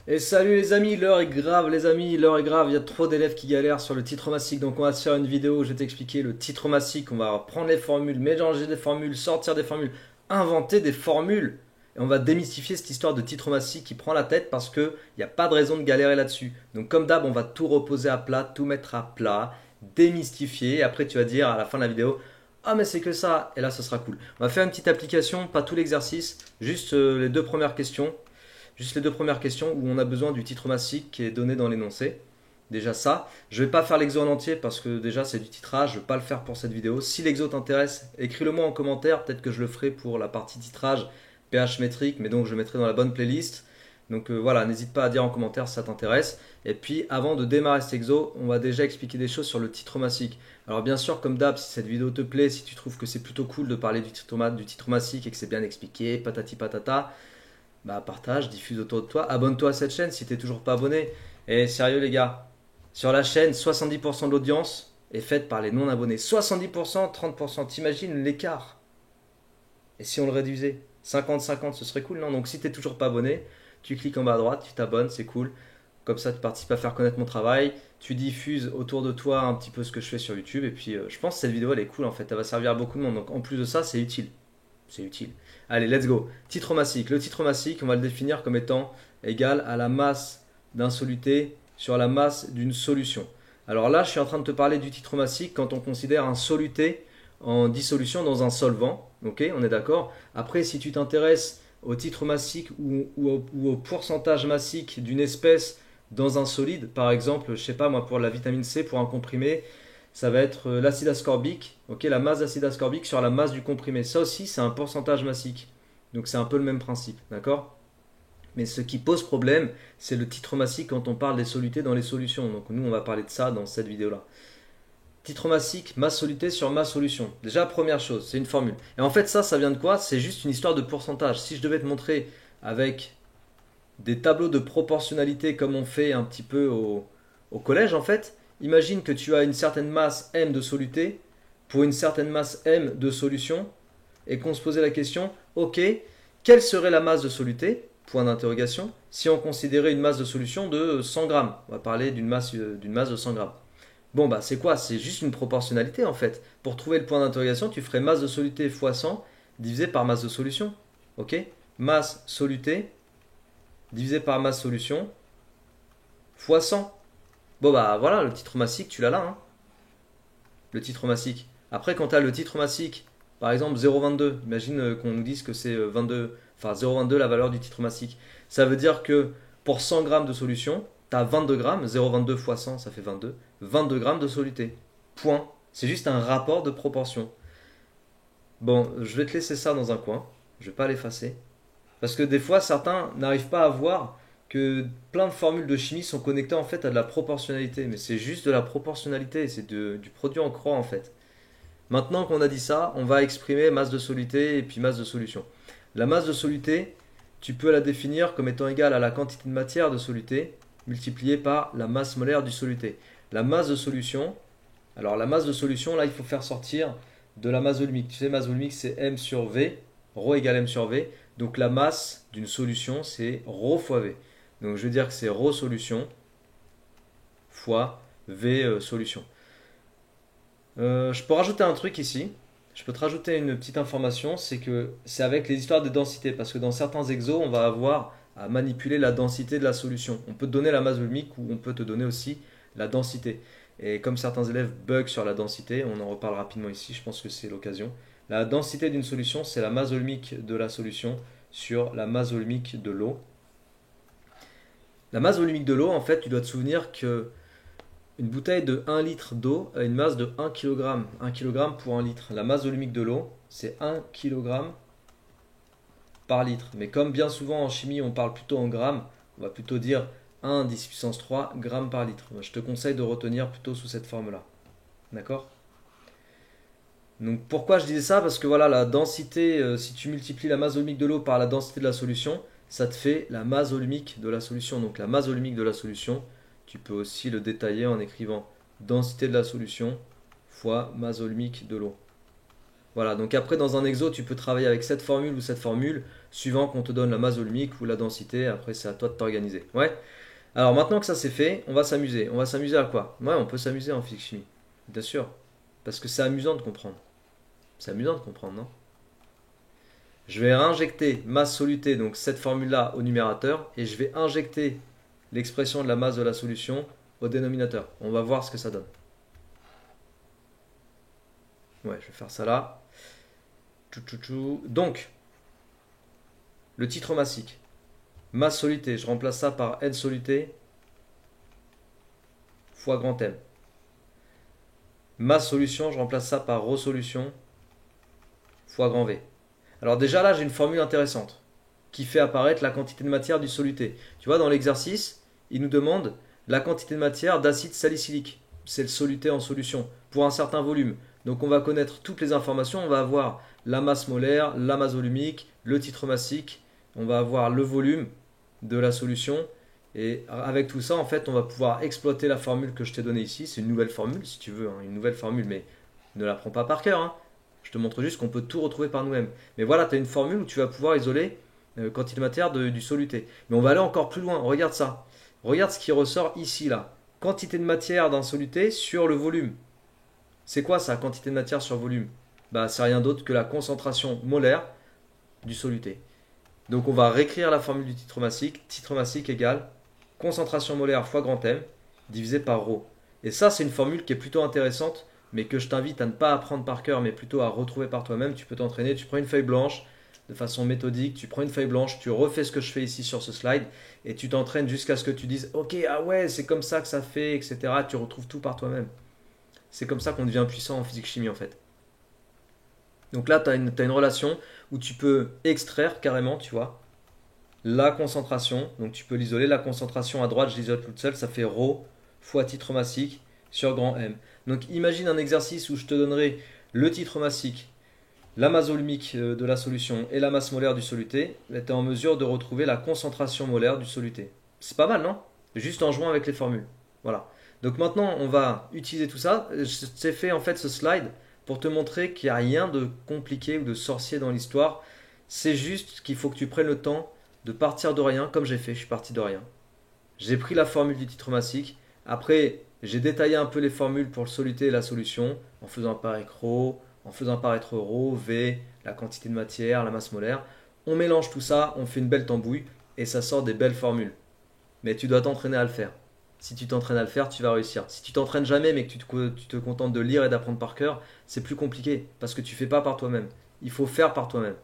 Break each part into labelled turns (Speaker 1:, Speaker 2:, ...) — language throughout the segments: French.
Speaker 1: Et salut les amis, l'heure est grave les amis, l'heure est grave, il y a trop d'élèves qui galèrent sur le titromatique, donc on va se faire une vidéo où je vais t'expliquer le titromatique, on va prendre les formules, mélanger des formules, sortir des formules, inventer des formules, et on va démystifier cette histoire de titromatique qui prend la tête parce qu'il n'y a pas de raison de galérer là-dessus. Donc comme d'hab, on va tout reposer à plat, tout mettre à plat, démystifier, et après tu vas dire à la fin de la vidéo, ah mais c'est que ça, et là ce sera cool. On va faire une petite application, pas tout l'exercice, juste les deux premières questions. Juste les deux premières questions où on a besoin du titre massique qui est donné dans l'énoncé. Déjà ça. Je ne vais pas faire l'exo en entier parce que déjà c'est du titrage. Je ne vais pas le faire pour cette vidéo. Si l'exo t'intéresse, écris-le moi en commentaire. Peut-être que je le ferai pour la partie titrage PH métrique, mais donc je le mettrai dans la bonne playlist. Donc voilà, n'hésite pas à dire en commentaire si ça t'intéresse. Et puis avant de démarrer cet exo, on va déjà expliquer des choses sur le titre massique. Alors bien sûr, comme d'hab, si cette vidéo te plaît, si tu trouves que c'est plutôt cool de parler du titre massique et que c'est bien expliqué, patati patata, bah partage, diffuse autour de toi, abonne-toi à cette chaîne si t'es toujours pas abonné. Et sérieux les gars, sur la chaîne, 70% de l'audience est faite par les non-abonnés. 70%, 30%, t'imagines l'écart? Et si on le réduisait 50-50, ce serait cool, non? Donc si t'es toujours pas abonné, tu cliques en bas à droite, tu t'abonnes, c'est cool. Comme ça, tu participes à faire connaître mon travail. Tu diffuses autour de toi un petit peu ce que je fais sur YouTube. Et puis, je pense que cette vidéo, elle est cool en fait. Elle va servir à beaucoup de monde. Donc, en plus de ça, c'est utile. C'est utile. Allez, let's go. Titre massique. Le titre massique, on va le définir comme étant égal à la masse d'un soluté sur la masse d'une solution. Alors là, je suis en train de te parler du titre massique quand on considère un soluté en dissolution dans un solvant. Ok, on est d'accord. Après, si tu t'intéresses au titre massique ou au pourcentage massique d'une espèce dans un solide, par exemple, je sais pas moi, pour la vitamine C, pour un comprimé, ça va être l'acide ascorbique, ok, la masse d'acide ascorbique sur la masse du comprimé. Ça aussi, c'est un pourcentage massique. Donc c'est un peu le même principe, d'accord? Mais ce qui pose problème, c'est le titre massique quand on parle des solutés dans les solutions. Donc nous, on va parler de ça dans cette vidéo-là. Titre massique, masse solutée sur masse solution. Déjà, première chose, c'est une formule. Et en fait, ça vient de quoi? C'est juste une histoire de pourcentage. Si je devais te montrer avec des tableaux de proportionnalité comme on fait un petit peu au collège en fait. Imagine que tu as une certaine masse M de soluté pour une certaine masse M de solution et qu'on se posait la question, ok, quelle serait la masse de soluté, point d'interrogation, si on considérait une masse de solution de 100 grammes. On va parler d'une masse de 100 grammes. Bon bah c'est quoi? C'est juste une proportionnalité en fait. Pour trouver le point d'interrogation, tu ferais masse de soluté fois 100 divisé par masse de solution. Ok? Masse soluté divisé par masse solution fois 100. Bon bah voilà, le titre massique, tu l'as là, hein, le titre massique. Après, quand tu as le titre massique, par exemple 0,22, imagine qu'on nous dise que c'est 22, enfin 0,22 la valeur du titre massique. Ça veut dire que pour 100 grammes de solution, tu as 22 grammes, 0,22 fois 100, ça fait 22, 22 grammes de soluté. Point. C'est juste un rapport de proportion. Bon, je vais te laisser ça dans un coin, je vais pas l'effacer. Parce que des fois, certains n'arrivent pas à voir que plein de formules de chimie sont connectées en fait à de la proportionnalité. Mais c'est juste de la proportionnalité, c'est du produit en croix en fait. Maintenant qu'on a dit ça, on va exprimer masse de soluté et puis masse de solution. La masse de soluté, tu peux la définir comme étant égale à la quantité de matière de soluté multipliée par la masse molaire du soluté. La masse de solution, alors la masse de solution, là il faut faire sortir de la masse volumique. Tu sais, masse volumique c'est M sur V, ρ égale M sur V. Donc la masse d'une solution c'est ρ fois V. Donc je veux dire que c'est ρ solution fois V solution. Je peux rajouter un truc ici. Je peux te rajouter une petite information, c'est que c'est avec les histoires de densité, parce que dans certains exos, on va avoir à manipuler la densité de la solution. On peut te donner la masse volumique ou on peut te donner aussi la densité. Et comme certains élèves bug sur la densité, on en reparle rapidement ici, je pense que c'est l'occasion. La densité d'une solution, c'est la masse volumique de la solution sur la masse volumique de l'eau. La masse volumique de l'eau, en fait, tu dois te souvenir que une bouteille de 1 litre d'eau a une masse de 1 kg. 1 kg pour 1 litre. La masse volumique de l'eau, c'est 1 kg par litre. Mais comme bien souvent en chimie, on parle plutôt en grammes, on va plutôt dire 1 10 puissance 3 grammes par litre. Je te conseille de retenir plutôt sous cette forme-là. D'accord? Donc pourquoi je disais ça? Parce que voilà, la densité, si tu multiplies la masse volumique de l'eau par la densité de la solution, ça te fait la masse volumique de la solution. Donc la masse volumique de la solution, tu peux aussi le détailler en écrivant densité de la solution fois masse volumique de l'eau. Voilà, donc après dans un exo, tu peux travailler avec cette formule ou cette formule, suivant qu'on te donne la masse volumique ou la densité, après c'est à toi de t'organiser. Ouais. Alors maintenant que ça c'est fait, on va s'amuser. On va s'amuser à quoi? Ouais, on peut s'amuser en physique-chimie, bien sûr. Parce que c'est amusant de comprendre. C'est amusant de comprendre, non? Je vais réinjecter masse solutée, donc cette formule-là, au numérateur, et je vais injecter l'expression de la masse de la solution au dénominateur. On va voir ce que ça donne. Ouais, je vais faire ça là. Donc, le titre massique. Masse solutée, je remplace ça par N solutée fois grand M. Masse solution, je remplace ça par ρ solution fois grand V. Alors déjà là, j'ai une formule intéressante qui fait apparaître la quantité de matière du soluté. Tu vois, dans l'exercice, il nous demande la quantité de matière d'acide salicylique. C'est le soluté en solution pour un certain volume. Donc on va connaître toutes les informations. On va avoir la masse molaire, la masse volumique, le titre massique. On va avoir le volume de la solution. Et avec tout ça, en fait, on va pouvoir exploiter la formule que je t'ai donnée ici. C'est une nouvelle formule, si tu veux, hein, une nouvelle formule, mais ne la prends pas par cœur, hein. Je te montre juste qu'on peut tout retrouver par nous-mêmes. Mais voilà, tu as une formule où tu vas pouvoir isoler quantité de matière du soluté. Mais on va aller encore plus loin. Regarde ça. Regarde ce qui ressort ici, là. Quantité de matière d'un soluté sur le volume. C'est quoi ça, quantité de matière sur volume? Bah, c'est rien d'autre que la concentration molaire du soluté. Donc on va réécrire la formule du titre massique. Titre massique égale concentration molaire fois grand M divisé par ρ. Et ça, c'est une formule qui est plutôt intéressante, mais que je t'invite à ne pas apprendre par cœur, mais plutôt à retrouver par toi-même. Tu peux t'entraîner, tu prends une feuille blanche de façon méthodique, tu prends une feuille blanche, tu refais ce que je fais ici sur ce slide, et tu t'entraînes jusqu'à ce que tu dises, ok, ah ouais, c'est comme ça que ça fait, etc. Tu retrouves tout par toi-même. C'est comme ça qu'on devient puissant en physique-chimie en fait. Donc là, tu as une relation où tu peux extraire carrément, tu vois, la concentration. Donc tu peux l'isoler. La concentration à droite, je l'isole toute seule, ça fait ρ fois titre massique sur grand M. Donc imagine un exercice où je te donnerai le titre massique, la masse volumique de la solution et la masse molaire du soluté. Tu es en mesure de retrouver la concentration molaire du soluté. C'est pas mal, non? Juste en jouant avec les formules. Voilà. Donc maintenant, on va utiliser tout ça. Je t'ai fait en fait ce slide pour te montrer qu'il n'y a rien de compliqué ou de sorcier dans l'histoire. C'est juste qu'il faut que tu prennes le temps de partir de rien, comme j'ai fait, je suis parti de rien. J'ai pris la formule du titre massique. Après, j'ai détaillé un peu les formules pour le soluté et la solution, en faisant apparaître ρ, en faisant apparaître ρ, V, la quantité de matière, la masse molaire. On mélange tout ça, on fait une belle tambouille, et ça sort des belles formules. Mais tu dois t'entraîner à le faire. Si tu t'entraînes à le faire, tu vas réussir. Si tu t'entraînes jamais, mais que tu te contentes de lire et d'apprendre par cœur, c'est plus compliqué, parce que tu fais pas par toi-même. Il faut faire par toi-même.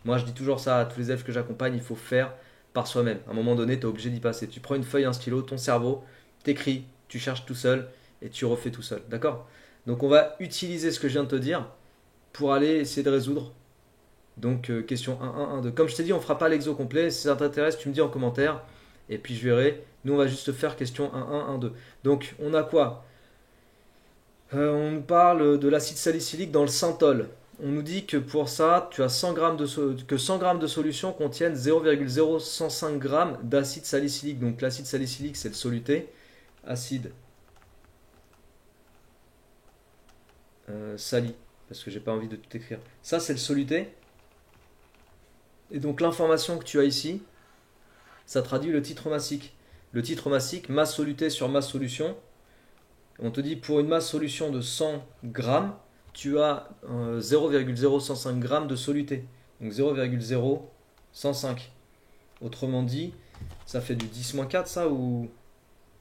Speaker 1: Moi, je dis toujours ça à tous les élèves que j'accompagne, il faut faire par soi-même. À un moment donné, tu es obligé d'y passer. Tu prends une feuille, un stylo, ton cerveau, t'écris, tu cherches tout seul et tu refais tout seul. D'accord? Donc, on va utiliser ce que je viens de te dire pour aller essayer de résoudre. Donc, question 1, 1, 1, 2. Comme je t'ai dit, on ne fera pas l'exo complet. Si ça t'intéresse, tu me dis en commentaire et puis je verrai. Nous, on va juste faire question 1, 1, 1, 2. Donc, on a quoi? On nous parle de l'acide salicylique dans le synthol. On nous dit que pour ça, tu as 100 grammes que 100 grammes de solution contiennent 0,0105 g d'acide salicylique. Donc l'acide salicylique, c'est le soluté. Acide sali, parce que j'ai pas envie de tout écrire. Ça, c'est le soluté. Et donc l'information que tu as ici, ça traduit le titre massique. Le titre massique, masse solutée sur masse solution. On te dit pour une masse solution de 100 grammes, tu as 0,0105 g de soluté. Donc 0,005. Autrement dit, ça fait du 10-4 ça ou...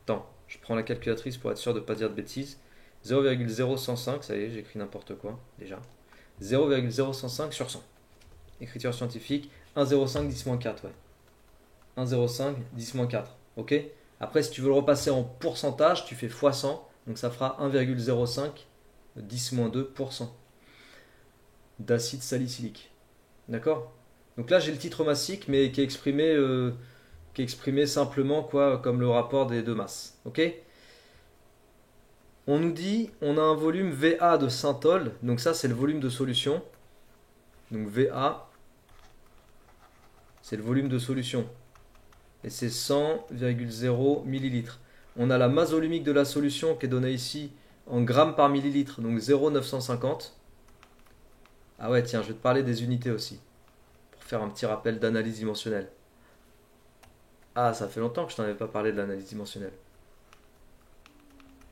Speaker 1: Attends, je prends la calculatrice pour être sûr de ne pas dire de bêtises. 0,0105, ça y est, j'écris n'importe quoi déjà. 0,005 sur 100. Écriture scientifique, 1,05 10-4, ouais. 1,05 10-4, ok? Après, si tu veux le repasser en pourcentage, tu fais x 100, donc ça fera 1,05 10-2% d'acide salicylique. D'accord? Donc là, j'ai le titre massique, mais qui est exprimé simplement quoi, comme le rapport des deux masses. Ok? On nous dit, on a un volume VA de synthol, donc ça c'est le volume de solution. Donc VA, c'est le volume de solution. Et c'est 100,0 millilitres. On a la masse volumique de la solution qui est donnée ici en grammes par millilitre, donc 0,950. Ah ouais, tiens, je vais te parler des unités aussi, pour faire un petit rappel d'analyse dimensionnelle. Ah, ça fait longtemps que je t'en avais pas parlé de l'analyse dimensionnelle.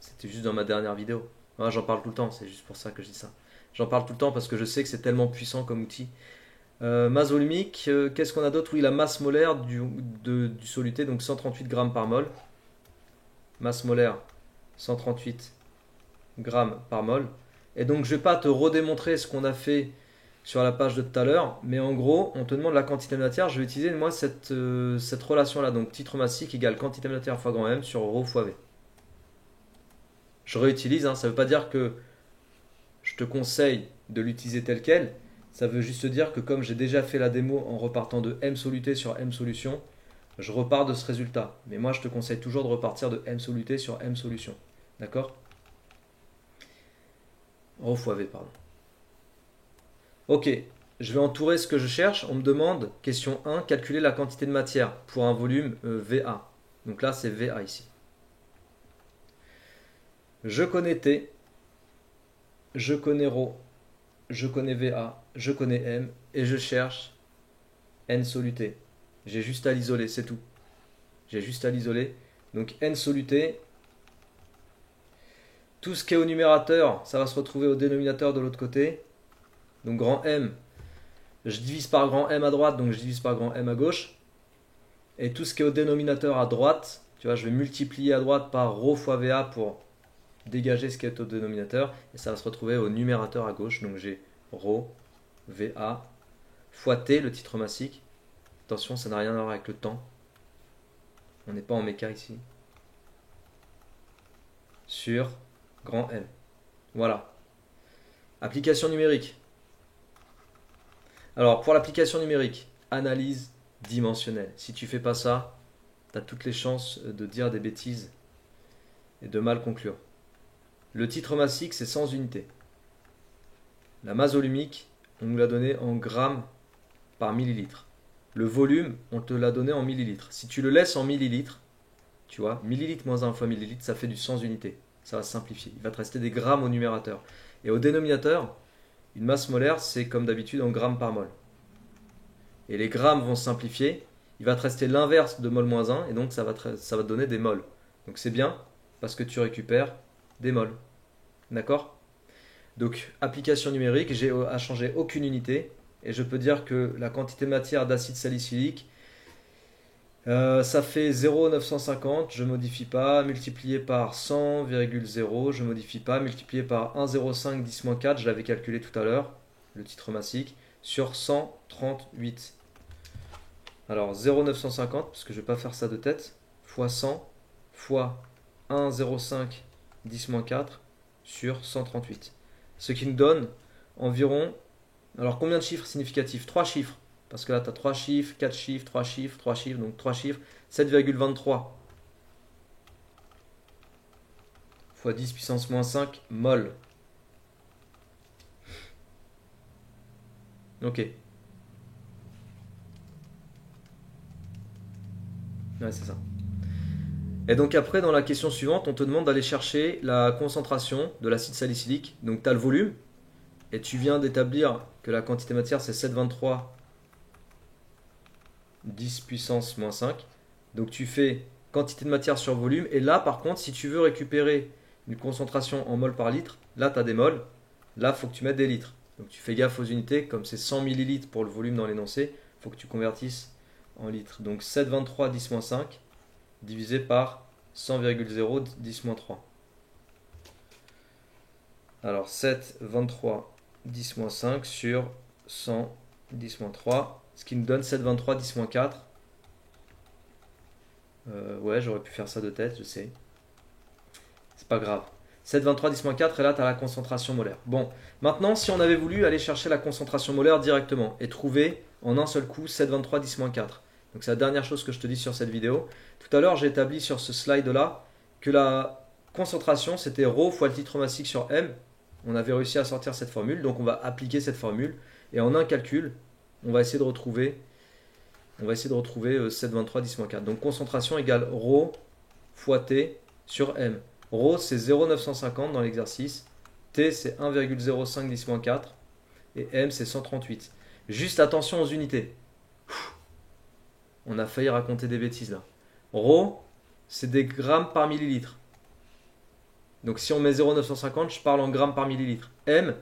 Speaker 1: C'était juste dans ma dernière vidéo. Ouais, j'en parle tout le temps, c'est juste pour ça que je dis ça. J'en parle tout le temps parce que je sais que c'est tellement puissant comme outil. Masse volumique, qu'est-ce qu'on a d'autre? Oui, la masse molaire du soluté, donc 138 grammes par mol. Masse molaire, 138 grammes par mol. Et donc, je ne vais pas te redémontrer ce qu'on a fait sur la page de tout à l'heure, mais en gros, on te demande la quantité de matière. Je vais utiliser, moi, cette relation-là. Donc, titre massique égale quantité de matière fois grand M sur ρ fois V. Je réutilise, hein, ça ne veut pas dire que je te conseille de l'utiliser tel quel. Ça veut juste dire que comme j'ai déjà fait la démo en repartant de M soluté sur M solution, je repars de ce résultat. Mais moi, je te conseille toujours de repartir de M soluté sur M solution. D'accord? Rho fois V, pardon. Ok, je vais entourer ce que je cherche. On me demande, question 1, calculer la quantité de matière pour un volume VA. Donc là, c'est VA ici. Je connais T, je connais ρ, je connais VA, je connais M, et je cherche N soluté. J'ai juste à l'isoler, c'est tout. J'ai juste à l'isoler. Donc N soluté, tout ce qui est au numérateur, ça va se retrouver au dénominateur de l'autre côté. Donc grand M, je divise par grand M à droite, donc je divise par grand M à gauche. Et tout ce qui est au dénominateur à droite, tu vois, je vais multiplier à droite par ρ fois VA pour dégager ce qui est au dénominateur. Et ça va se retrouver au numérateur à gauche. Donc j'ai ρ, VA, fois T, le titre massique. Attention, ça n'a rien à voir avec le temps. On n'est pas en méca ici. Sur grand M. Voilà. Application numérique. Alors, pour l'application numérique, analyse dimensionnelle. Si tu fais pas ça, tu as toutes les chances de dire des bêtises et de mal conclure. Le titre massique, c'est 100 unités. La masse volumique, on nous l'a donné en grammes par millilitre. Le volume, on te l'a donné en millilitres. Si tu le laisses en millilitres, tu vois, millilitre moins 1 fois millilitre, ça fait du 100 unités. Ça va simplifier. Il va te rester des grammes au numérateur. Et au dénominateur, une masse molaire, c'est comme d'habitude en grammes par mol. Et les grammes vont se simplifier. Il va te rester l'inverse de mol moins 1, et donc ça va te donner des mols. Donc c'est bien, parce que tu récupères des mols. D'accord? Donc, application numérique, j'ai à changer aucune unité. Et je peux dire que la quantité de matière d'acide salicylique, ça fait 0,950, je ne modifie pas, multiplié par 100,0, je ne modifie pas, multiplié par 1,05 10-4, je l'avais calculé tout à l'heure, le titre massique, sur 138. Alors 0,950, parce que je ne vais pas faire ça de tête, fois 100, fois 1,05 10-4 sur 138. Ce qui nous donne environ... Alors combien de chiffres significatifs? 3 chiffres. Parce que là, tu as 3 chiffres, 4 chiffres, 3 chiffres, 3 chiffres, donc 3 chiffres. 7,23 fois 10 puissance moins 5 mol. Ok. Ouais, c'est ça. Et donc après, dans la question suivante, on te demande d'aller chercher la concentration de l'acide salicylique. Donc tu as le volume, et tu viens d'établir que la quantité de matière, c'est 7,23 10 puissance moins 5. Donc tu fais quantité de matière sur volume. Et là, par contre, si tu veux récupérer une concentration en mol par litre, là, tu as des mols. Là, il faut que tu mettes des litres. Donc tu fais gaffe aux unités. Comme c'est 100 millilitres pour le volume dans l'énoncé, il faut que tu convertisses en litres. Donc 7,23 10 moins 5 divisé par 100,0 10 moins 3. Alors 7,23 10 moins 5 sur 100 10 moins 3, ce qui nous donne 7,23 10 moins 4. Ouais, j'aurais pu faire ça de tête, je sais. C'est pas grave. 7,23 10 moins 4, et là tu as la concentration molaire. Bon, maintenant si on avait voulu aller chercher la concentration molaire directement et trouver en un seul coup 7,23 10 moins 4. Donc c'est la dernière chose que je te dis sur cette vidéo. Tout à l'heure j'ai établi sur ce slide là que la concentration c'était ρ fois le titre massique sur M. On avait réussi à sortir cette formule, donc on va appliquer cette formule et en un calcul on va essayer de retrouver 7,23 10 moins 4. Donc concentration égale ρ fois T sur M. ρ c'est 0,950 dans l'exercice, T c'est 1,05 10 moins 4 et M c'est 138. Juste attention aux unités. On a failli raconter des bêtises là. Rho, c'est des grammes par millilitre. Donc si on met 0,950, je parle en grammes par millilitre. M,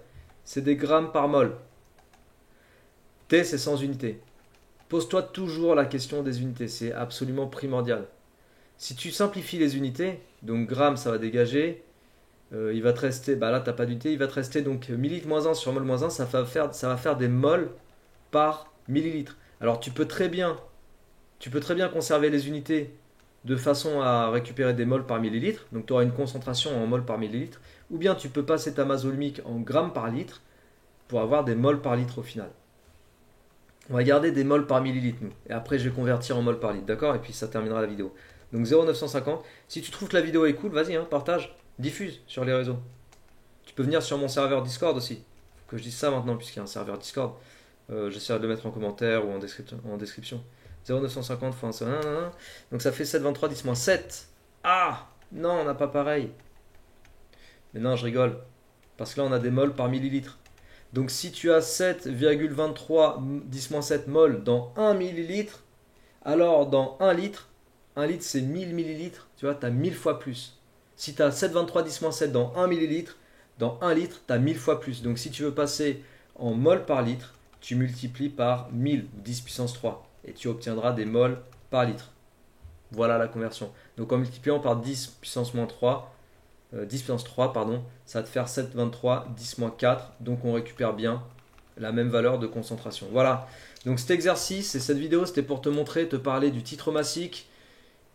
Speaker 1: c'est des grammes par mol. T, c'est 100 unités. Pose-toi toujours la question des unités, c'est absolument primordial. Si tu simplifies les unités, donc grammes, ça va dégager, il va te rester, bah là, tu n'as pas d'unité, il va te rester donc millilitre moins 1 sur mol moins 1, ça va faire des mols par millilitre. Alors tu peux très bien conserver les unités de façon à récupérer des mols par millilitre, donc tu auras une concentration en mols par millilitre, ou bien tu peux passer ta masse volumique en grammes par litre pour avoir des mols par litre au final. On va garder des mols par millilitre nous, et après je vais convertir en mols par litre, d'accord? Et puis ça terminera la vidéo. Donc 0,950. Si tu trouves que la vidéo est cool, vas-y, hein, partage, diffuse sur les réseaux. Tu peux venir sur mon serveur Discord aussi. Faut que je dise ça maintenant puisqu'il y a un serveur Discord. J'essaierai de le mettre en commentaire ou en description. 0,950 fois 1, donc ça fait 7,23 10 moins 7. Ah non, on n'a pas pareil. Mais non, je rigole. Parce que là, on a des mols par millilitre. Donc si tu as 7,23 10-7 mol dans 1 millilitre, alors dans 1 litre c'est 1000 millilitres, tu vois, tu as 1000 fois plus. Si tu as 7,23 10-7 dans 1 millilitre, dans 1 litre, tu as 1000 fois plus. Donc si tu veux passer en mol par litre, tu multiplies par 1000, 10 puissance 3, et tu obtiendras des mols par litre. Voilà la conversion. Donc en multipliant par 10 puissance moins 3, 10 puissance 3, pardon, ça va te faire 7,23, 10 moins 4, donc on récupère bien la même valeur de concentration. Voilà, donc cet exercice et cette vidéo, c'était pour te montrer, te parler du titre massique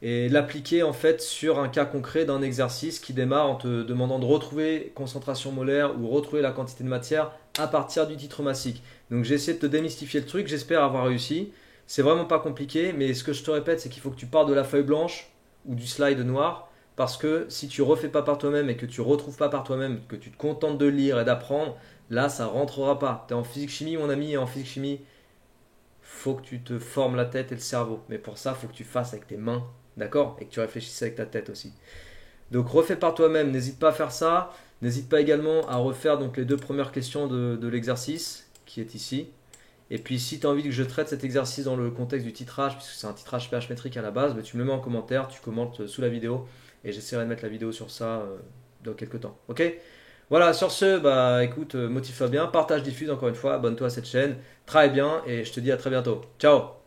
Speaker 1: et l'appliquer en fait sur un cas concret d'un exercice qui démarre en te demandant de retrouver concentration molaire ou retrouver la quantité de matière à partir du titre massique. Donc j'ai essayé de te démystifier le truc, j'espère avoir réussi. C'est vraiment pas compliqué, mais ce que je te répète, c'est qu'il faut que tu partes de la feuille blanche ou du slide noir. Parce que si tu refais pas par toi-même et que tu retrouves pas par toi-même, que tu te contentes de lire et d'apprendre, là ça rentrera pas. Tu es en physique chimie mon ami, et en physique chimie, faut que tu te formes la tête et le cerveau. Mais pour ça, faut que tu fasses avec tes mains, d'accord? Et que tu réfléchisses avec ta tête aussi. Donc refais par toi-même, n'hésite pas à faire ça. N'hésite pas également à refaire donc les deux premières questions de l'exercice qui est ici. Et puis si tu as envie que je traite cet exercice dans le contexte du titrage, puisque c'est un titrage pH métrique à la base, tu me le mets en commentaire, tu commentes sous la vidéo. Et j'essaierai de mettre la vidéo sur ça dans quelques temps. Ok? Voilà, sur ce, bah écoute, motive-toi bien, partage, diffuse encore une fois, abonne-toi à cette chaîne, travaille bien et je te dis à très bientôt. Ciao!